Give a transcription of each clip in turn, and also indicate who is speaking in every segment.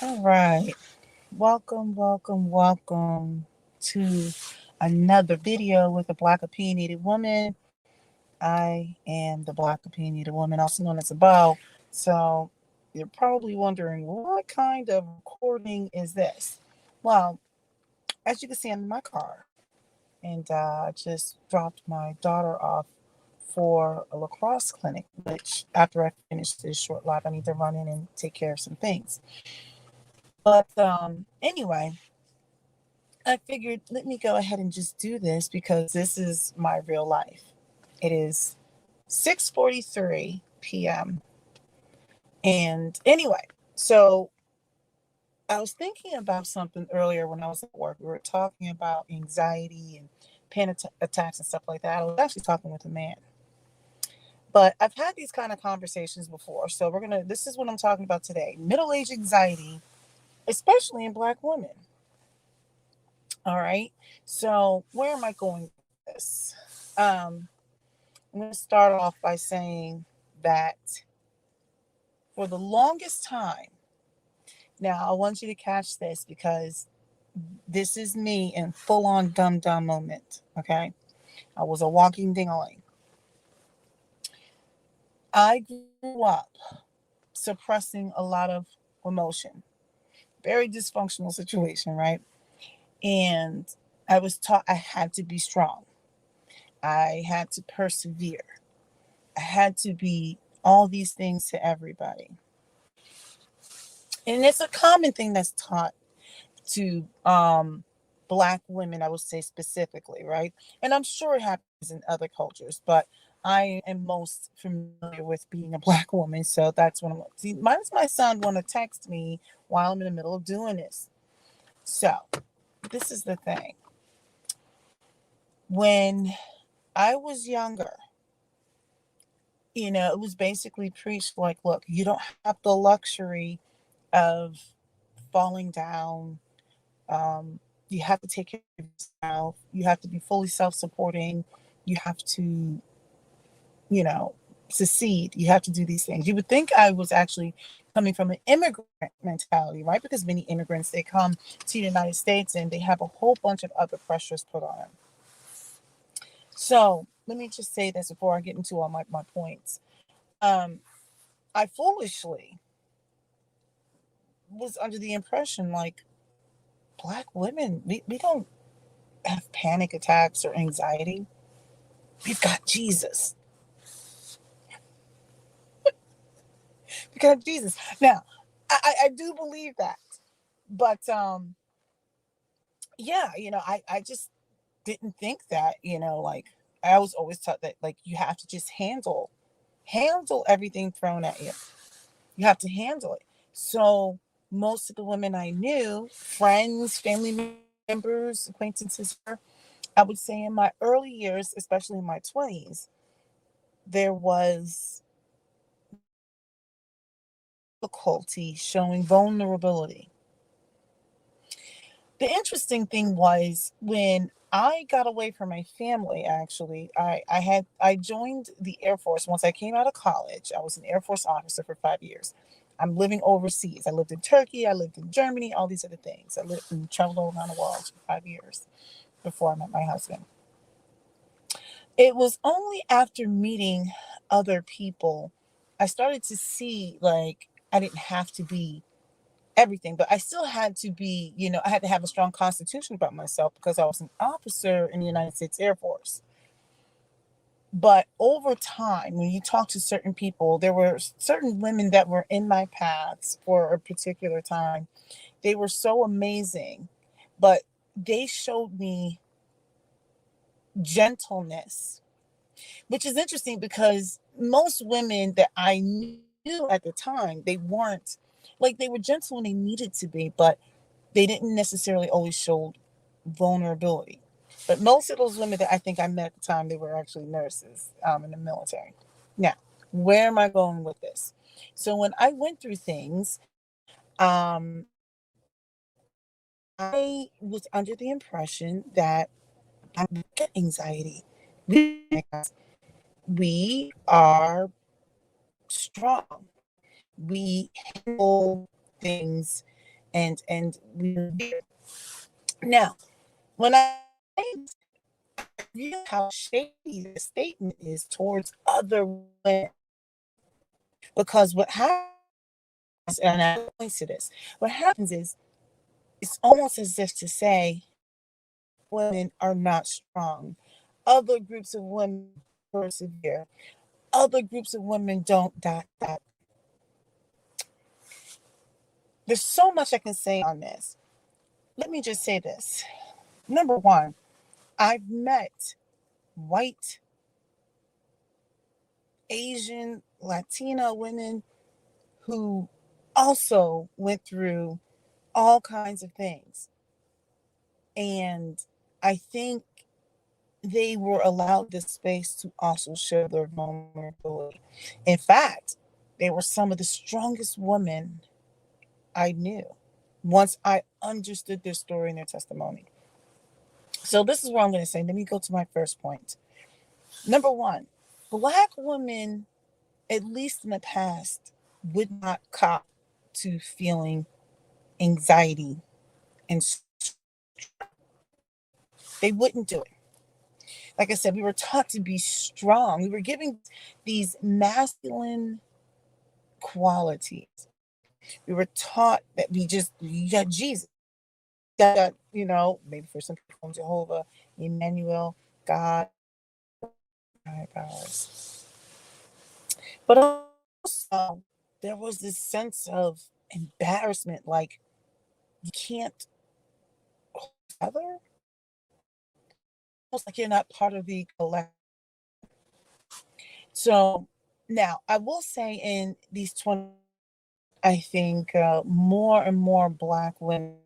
Speaker 1: All right. Welcome to another video with a Black opinionated woman. I am the Black opinionated woman, also known as a B.O.W. So you're probably wondering, what kind of recording is this? Well, as you can see, I'm in my car, and I just dropped my daughter off for a lacrosse clinic, which after I finish this short live, I need to run in and take care of some things. But anyway, I figured let me go ahead and just do this because this is my real life. It is 6:43 p.m. And anyway, so I was thinking about something earlier when I was at work. We were talking about anxiety and panic attacks and stuff like that. I was actually talking with a man. But I've had these kind of conversations before. So this is what I'm talking about today. Middle-age anxiety, especially in Black women. All right. So where am I going with this? I'm going to start off by saying that for the longest time, now I want you to catch this because this is me in full on dumb moment. Okay. I was a walking ding-a-ling. I grew up suppressing a lot of emotion, very dysfunctional situation, right? And I was taught I had to be strong. I had to persevere. I had to be all these things to everybody. And it's a common thing that's taught to Black women, I would say specifically, right? And I'm sure it happens in other cultures, but I am most familiar with being a Black woman. So that's what I'm see. Why does my son want to text me while I'm in the middle of doing this? So this is the thing. When I was younger, it was basically preached like, look, you don't have the luxury of falling down. You have to take care of yourself. You have to be fully self-supporting. You have to, you know, succeed. You have to do these things. You would think I was actually coming from an immigrant mentality, right? Because many immigrants, they come to the United States and they have a whole bunch of other pressures put on them. So let me just say this before I get into all my points. Um, I foolishly was under the impression like Black women, we don't have panic attacks or anxiety. We've got Jesus. We got Jesus. Now, I do believe that. But yeah, I just didn't think that, like I was always taught that like you have to just handle everything thrown at you. You have to handle it. So most of the women I knew, friends, family members, acquaintances, I would say in my early years, especially in my 20s, there was difficulty showing vulnerability. The interesting thing was when I got away from my family, actually, I joined the Air Force once I came out of college. I was an Air Force officer for 5 years. I'm living overseas. I lived in Turkey, I lived in Germany, all these other things. I lived and traveled all around the world for 5 years before I met my husband. It was only after meeting other people I started to see like I didn't have to be everything, but I still had to be, I had to have a strong constitution about myself because I was an officer in the United States Air Force. But over time, when you talk to certain people, there were certain women that were in my paths for a particular time. They were so amazing, but they showed me gentleness, which is interesting because most women that I knew at the time, they weren't like they were gentle when they needed to be, but they didn't necessarily always show vulnerability. But most of those women that I think I met at the time, they were actually nurses in the military. Now, where am I going with this? So when I went through things, I was under the impression that I get anxiety. We are strong. We handle things and we now when I realize how shady the statement is towards other women, because what happens, and I point to this, what happens is it's almost as if to say women are not strong. Other groups of women persevere. Other groups of women don't dot dot. There's so much I can say on this. Let me just say this. Number one, I've met white, Asian, Latina women who also went through all kinds of things. And I think they were allowed the space to also share their vulnerability. In fact, they were some of the strongest women I knew once I understood their story and their testimony. So, this is what I'm going to say. Let me go to my first point. Number one, Black women, at least in the past, would not cop to feeling anxiety and they wouldn't do it. Like I said, we were taught to be strong. We were given these masculine qualities. We were taught that you got Jesus, maybe for some people, Jehovah, Emmanuel, God, high powers. But also, there was this sense of embarrassment, like you can't other, almost like you're not part of the collective. So now I will say in these 20, I think more and more Black women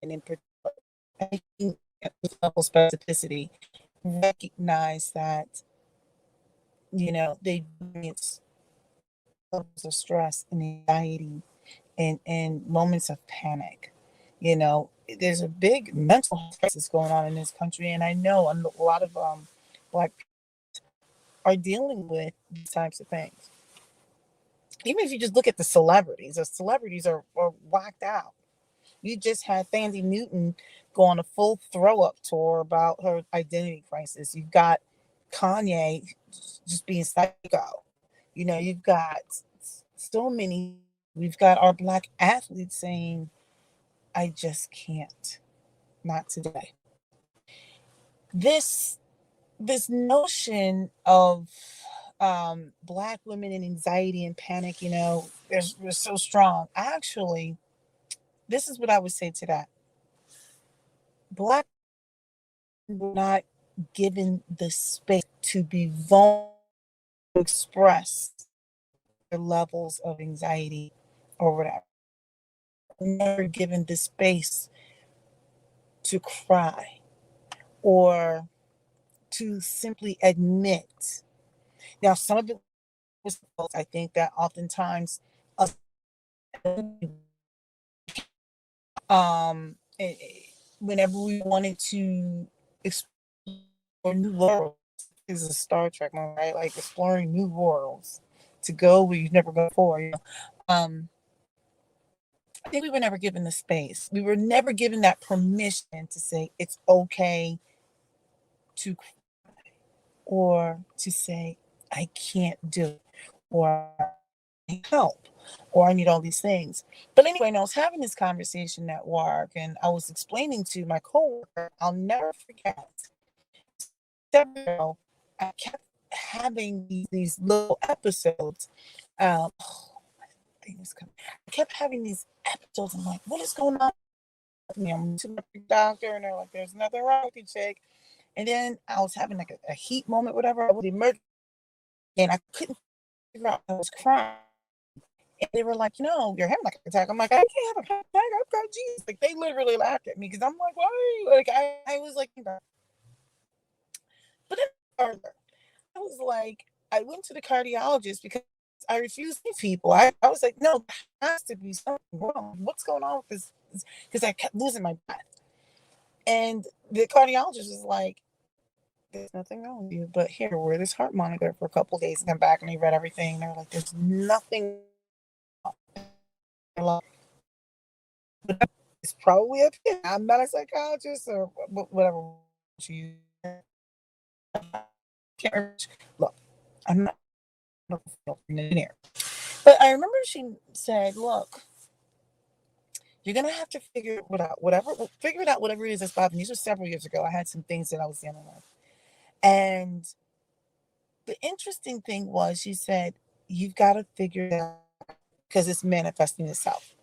Speaker 1: in particular, I think at this level of specificity, recognize that, they experience levels of stress and anxiety and moments of panic. There's a big mental health crisis going on in this country, and I know a lot of Black people are dealing with these types of things. Even if you just look at the celebrities are whacked out. You just had Thandie Newton go on a full throw up tour about her identity crisis. You've got Kanye just being psycho. You've got so many. We've got our Black athletes saying, I just can't, not today. This notion of Black women and anxiety and panic, they're so strong. Actually, this is what I would say to that. Black were not given the space to be vulnerable, to express their levels of anxiety or whatever. Never given the space to cry or to simply admit. Now, some of it was, I think that oftentimes us, eh, whenever we wanted to explore new worlds, is a Star Trek moment, right? Like exploring new worlds to go where you've never gone before. I think we were never given the space. We were never given that permission to say it's okay to, or to say I can't do it, or I need help, or I need all these things. But anyway, and I was having this conversation at work, and I was explaining to my coworker, I'll never forget. Several, I kept having these little episodes. Oh, thing is coming. I kept having these episodes. I'm like, what is going on with me? I'm to the doctor, and they're like, there's nothing wrong with you, chick. And then I was having like a heat moment, whatever. I was emergency, and I couldn't figure out. I was crying, and they were like, you're having like an attack. I'm like, I can't have a attack. I've got Jesus. Like they literally laughed at me because I'm like, why? Like I was like, but then further, I was like, I went to the cardiologist because I refused to see people. I was like, no, there has to be something wrong. What's going on with this? Because I kept losing my breath. And the cardiologist was like, there's nothing wrong with you, but here, wear this heart monitor for a couple of days and come back, and they read everything. And they were like, there's nothing wrong. It's probably a opinion. I'm not a psychologist or whatever you can't look. I'm not an engineer, but I remember she said, "Look, you're gonna have to figure it out. Figure it out. Whatever it is that's bothering." These were several years ago. I had some things that I was dealing with, and the interesting thing was, she said, "You've got to figure it out because it's manifesting itself."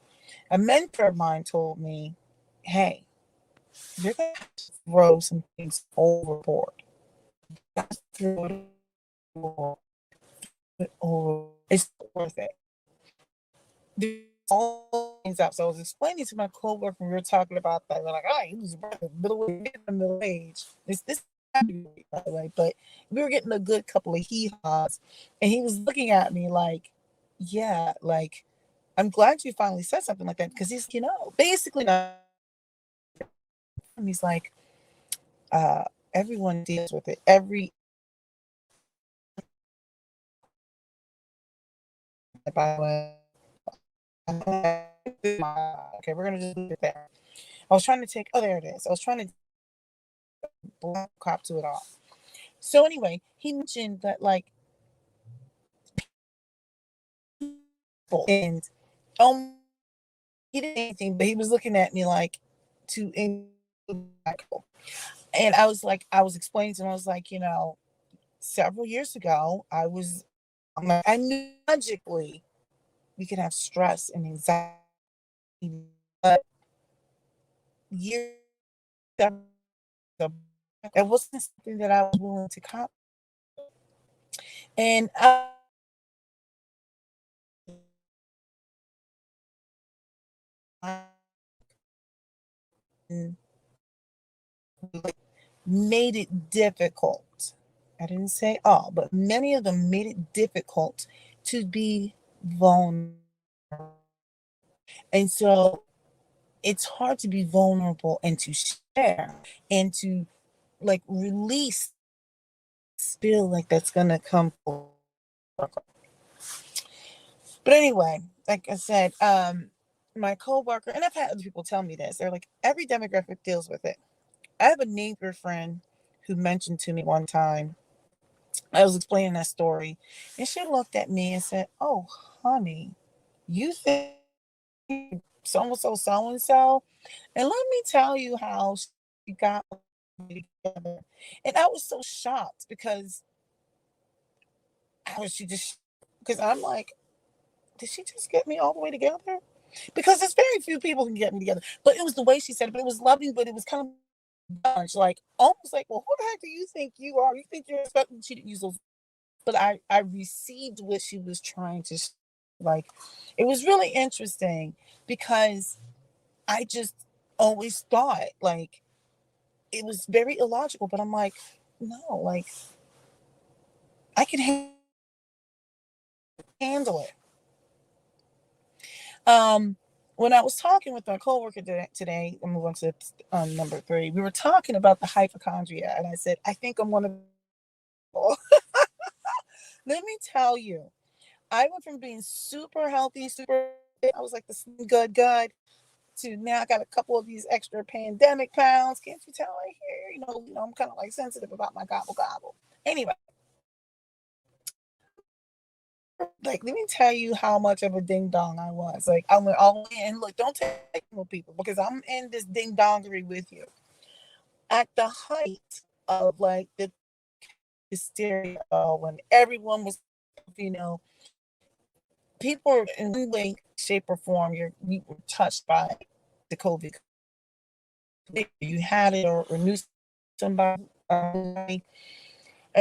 Speaker 1: A mentor of mine told me, "Hey, you're gonna have to throw some things overboard. You got to throw it overboard. It's not worth it." There's all things up. So I was explaining to my coworker, we were talking about that. We're like, "Oh, he was middle age. This by the way," but we were getting a good couple of hee-haws, and he was looking at me like, "Yeah, like, I'm glad you finally said something like that," because basically, he's like, uh, everyone deals with it. By the way, okay, we're gonna just leave it there. I was trying to take, oh, there it is. I was trying to black cop to it all. So anyway, he mentioned that, like, and he didn't say anything, but he was looking at me like to in, and I was explaining to him, I was like, several years ago, I'm like, I knew logically we could have stress and anxiety, but years ago, it wasn't something that I was willing to cop. And made it difficult. I didn't say all, but many of them made it difficult to be vulnerable. And so it's hard to be vulnerable and to share and to, like, release, feel like that's gonna come forward. But anyway, like I said, my coworker, and I've had other people tell me this, they're like, every demographic deals with it. I have a neighbor friend who mentioned to me one time, I was explaining that story, and she looked at me and said, "Oh, honey, you think so and so, so and so?" And let me tell you how she got me together. And I was so shocked because she just, because I'm like, did she just get me all the way together? Because there's very few people who can get me together. But it was the way she said it, but it was loving, but it was kind of bunch, like almost like, well, who the heck do you think you are? You think you're expecting, she didn't use those, but I received what she was trying to like. It was really interesting because I just always thought like it was very illogical, but I'm like, no, like I can handle it. Um, when I was talking with my coworker today, I'm moving to number three. We were talking about the hypochondria, and I said, I think I'm one of them. Let me tell you, I went from being super healthy, super, I was like the good, to now I got a couple of these extra pandemic pounds. Can't you tell right here? I'm kind of like sensitive about my gobble gobble. Anyway, like, let me tell you how much of a ding dong I was. Like, I went all in. And look, don't take it with people because I'm in this ding dongery with you. At the height of like the hysteria, when everyone was, you know, people in one way, shape, or form, you were touched by the COVID. You had it or knew somebody. And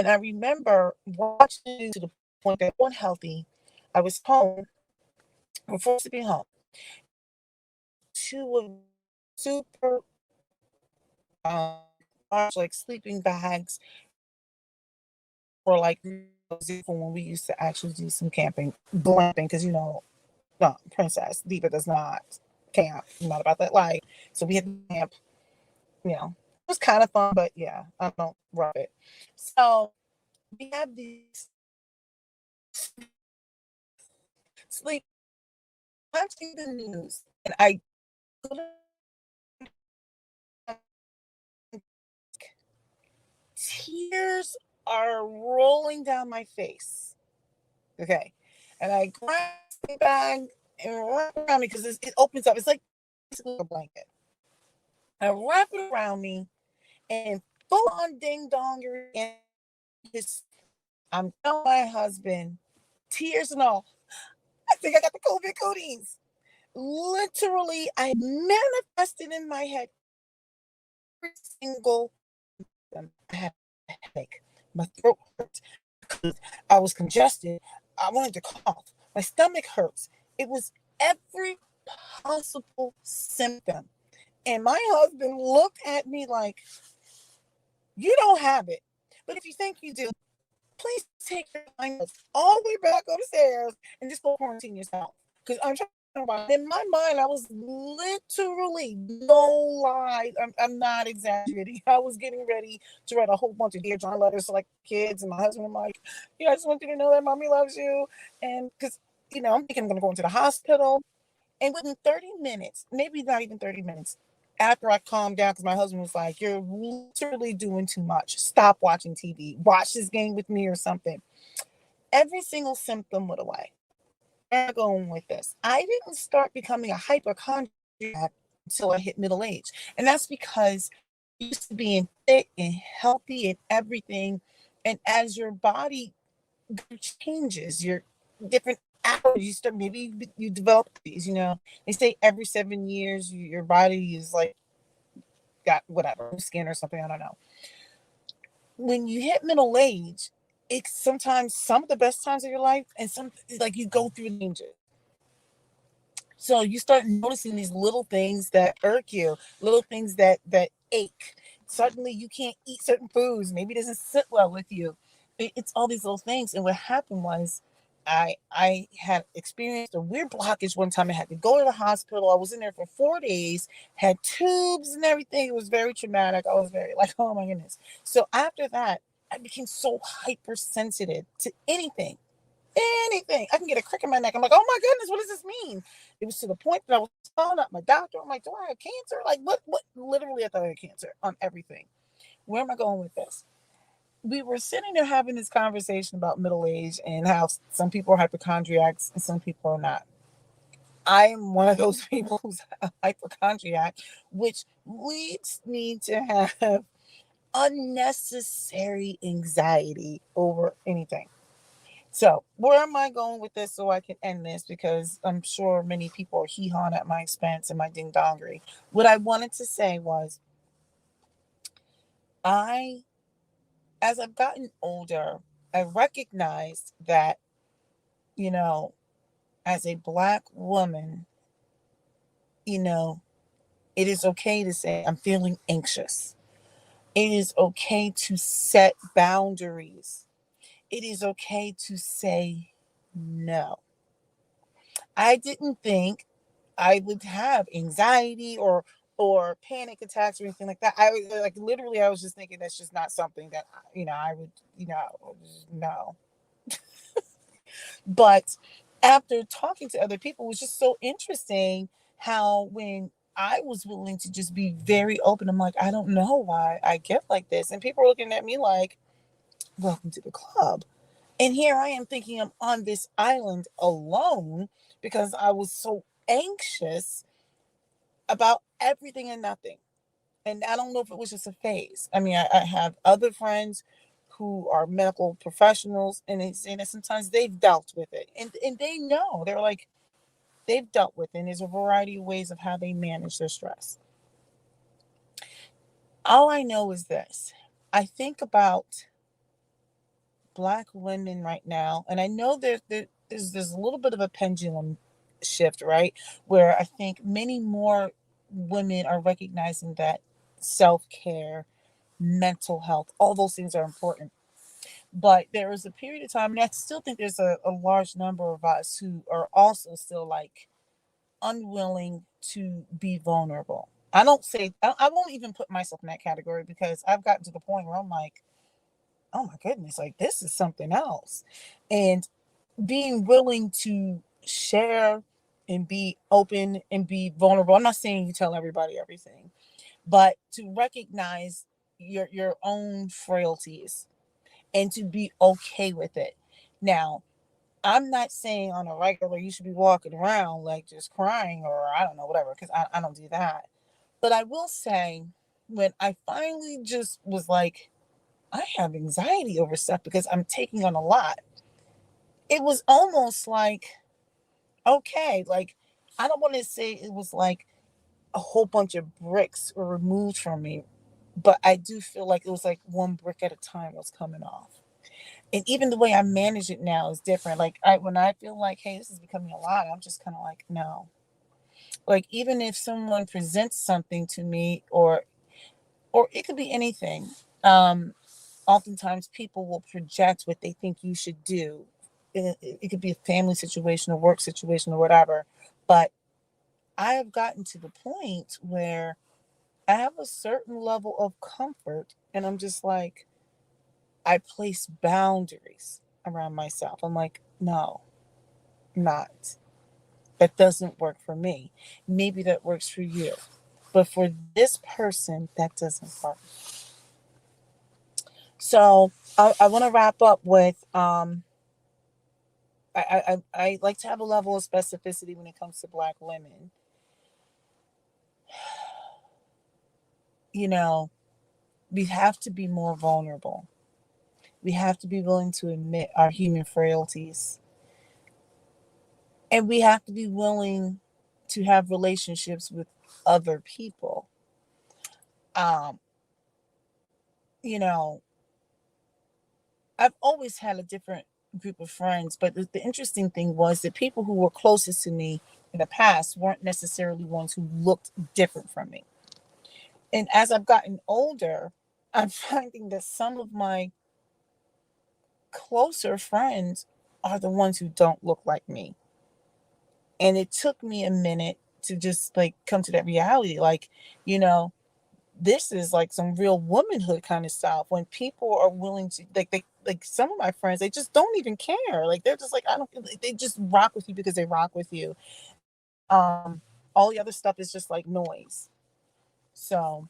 Speaker 1: I remember watching to the point that unhealthy. I was home, we're forced to be home. Two of super large, like, sleeping bags for like for when we used to actually do some camping, glamping, because no, Princess Diva does not camp. Not about that life. So we had to camp. It was kind of fun, but yeah, I don't rub it. So we have these sleep watching the news, and I Tears are rolling down my face. Okay. And I grab the bag and wrap it around me because it opens up. It's like basically a blanket. I wrap it around me and full on ding donger and his I'm telling my husband, tears and all. I think I got the COVID cooties. Literally, I manifested in my head every single I had a headache. My throat hurt. I was congested. I wanted to cough. My stomach hurts. It was every possible symptom. And my husband looked at me like, you don't have it. But if you think you do, please take your blindness all the way back upstairs and just go quarantine yourself. Because I'm trying to, in my mind, I was literally, no lie, I'm not exaggerating. I was getting ready to write a whole bunch of Dear John letters to like kids, and my husband was like, yeah, I just want you to know that mommy loves you. And because, I'm thinking I'm going to go into the hospital. And within 30 minutes, maybe not even 30 minutes, after I calmed down, because my husband was like, you're literally doing too much. Stop watching TV. Watch this game with me or something. Every single symptom went away. Where am I going with this? I didn't start becoming a hypochondriac until I hit middle age. And that's because you used to being fit and healthy and everything. And as your body changes, your different allergies, you start, maybe you develop these, they say every 7 years your body is like got whatever skin or something, I don't know. When you hit middle age, it's sometimes some of the best times of your life, and some like you go through changes. So you start noticing these little things that irk you, little things that ache. Suddenly you can't eat certain foods. Maybe it doesn't sit well with you. It's all these little things. And what happened was I had experienced a weird blockage one time. I had to go to the hospital. I was in there for 4 days, had tubes and everything. It was very traumatic. I was very like, oh my goodness. So after that, I became so hypersensitive to anything. Anything. I can get a crick in my neck. I'm like, oh my goodness, what does this mean? It was to the point that I was calling up my doctor. I'm like, do I have cancer? Like, what? Literally, I thought I had cancer on everything. Where am I going with this? We were sitting there having this conversation about middle age and how some people are hypochondriacs and some people are not. I am one of those people who's a hypochondriac, which leads me to have unnecessary anxiety over anything. So, where am I going with this so I can end this? Because I'm sure many people are hee hawing at my expense and my ding dongery. What I wanted to say was, I, as I've gotten older, I recognized that, you know, as a Black woman, you know, it is okay to say, I'm feeling anxious. It is okay to set boundaries. It is okay to say no. I didn't think I would have anxiety or panic attacks or anything like that. I was like literally I was just thinking that's just not something that I would, no. But after talking to other people, it was just so interesting how when I was willing to just be very open, I'm like, I don't know why I get like this. And people are looking at me like, welcome to the club. And here I am thinking I'm on this island alone because I was so anxious about everything and nothing. And I don't know if it was just a phase. I mean, I have other friends who are medical professionals, and they say that sometimes they've dealt with it. And they know, they're like, they've dealt with it. And there's a variety of ways of how they manage their stress. All I know is this. I think about Black women right now, and I know there's a little bit of a pendulum shift, right? Where I think many more women are recognizing that self care, mental health, all those things are important. But there was a period of time, and I still think there's a large number of us who are also still like unwilling to be vulnerable. I don't say, I won't even put myself in that category because I've gotten to the point where I'm like, oh my goodness, like this is something else. And being willing to share and be open and be vulnerable. I'm not saying you tell everybody everything, but to recognize your own frailties and to be okay with it. Now, I'm not saying on a regular you should be walking around like just crying or I don't know, whatever, because I don't do that. But I will say, when I finally just was like, I have anxiety over stuff because I'm taking on a lot, it was almost like, okay, like, I don't want to say it was like a whole bunch of bricks were removed from me, but I do feel like it was like one brick at a time was coming off. And even the way I manage it now is different. Like when I feel like, hey, this is becoming a lot, I'm just kind of like, no. Like even if someone presents something to me, or it could be anything. Oftentimes people will project what they think you should do. It could be a family situation, a work situation, or whatever. But I have gotten to the point where I have a certain level of comfort, and I'm just like, I place boundaries around myself. I'm like, no, not. That doesn't work for me. Maybe that works for you. But for this person, that doesn't work. So I want to wrap up with I like to have a level of specificity when it comes to Black women. You know, we have to be more vulnerable. We have to be willing to admit our human frailties. And we have to be willing to have relationships with other people. Um, you know, I've always had a different group of friends, but the interesting thing was that people who were closest to me in the past weren't necessarily ones who looked different from me. And as I've gotten older, I'm finding that some of my closer friends are the ones who don't look like me. And it took me a minute to just like come to that reality. Like, you know, this is like some real womanhood kind of stuff when people are willing to like some of my friends, they just don't even care. Like they're just like, I don't, they just rock with you because they rock with you. All the other stuff is just like noise. So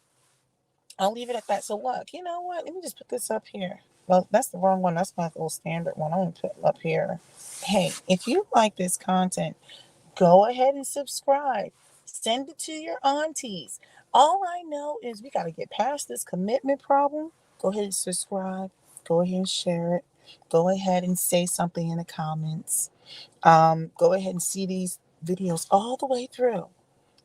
Speaker 1: I'll leave it at that. So look, you know what? Let me just put this up here. Well, that's the wrong one. That's my little standard one. I'm gonna put up here. Hey, if you like this content, go ahead and subscribe. Send it to your aunties. All I know is we got to get past this commitment problem. Go ahead and subscribe. Go ahead and share it. Go ahead and say something in the comments. Go ahead and see these videos all the way through.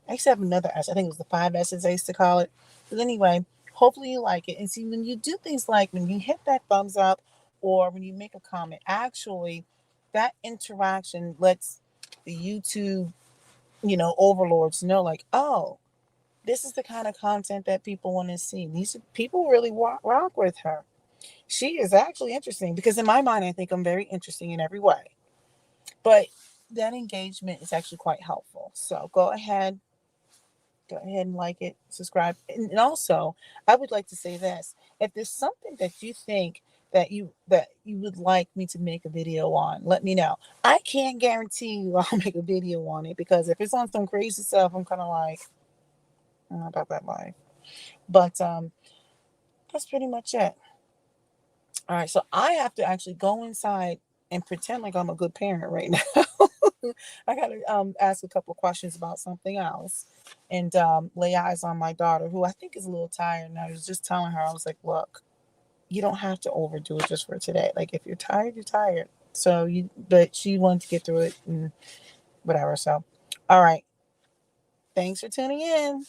Speaker 1: I used to have another S. I think it was the 5 S's I used to call it. But anyway, hopefully you like it. And see, when you do things like when you hit that thumbs up or when you make a comment, actually, that interaction lets the YouTube, overlords know, like, oh, this is the kind of content that people want to see. These people really rock with her. She is actually interesting because in my mind, I think I'm very interesting in every way. But that engagement is actually quite helpful. So go ahead and like it, subscribe. And also, I would like to say this. If there's something that you think that you would like me to make a video on, let me know. I can't guarantee you I'll make a video on it because if it's on some crazy stuff, I'm kind of like, I'm not about that life. But that's pretty much it. All right, so I have to actually go inside and pretend like I'm a good parent right now. I gotta ask a couple of questions about something else, and lay eyes on my daughter, who I think is a little tired. And I was just telling her, I was like, "Look, you don't have to overdo it just for today. Like, if you're tired, you're tired." But she wanted to get through it and whatever. So, all right, thanks for tuning in.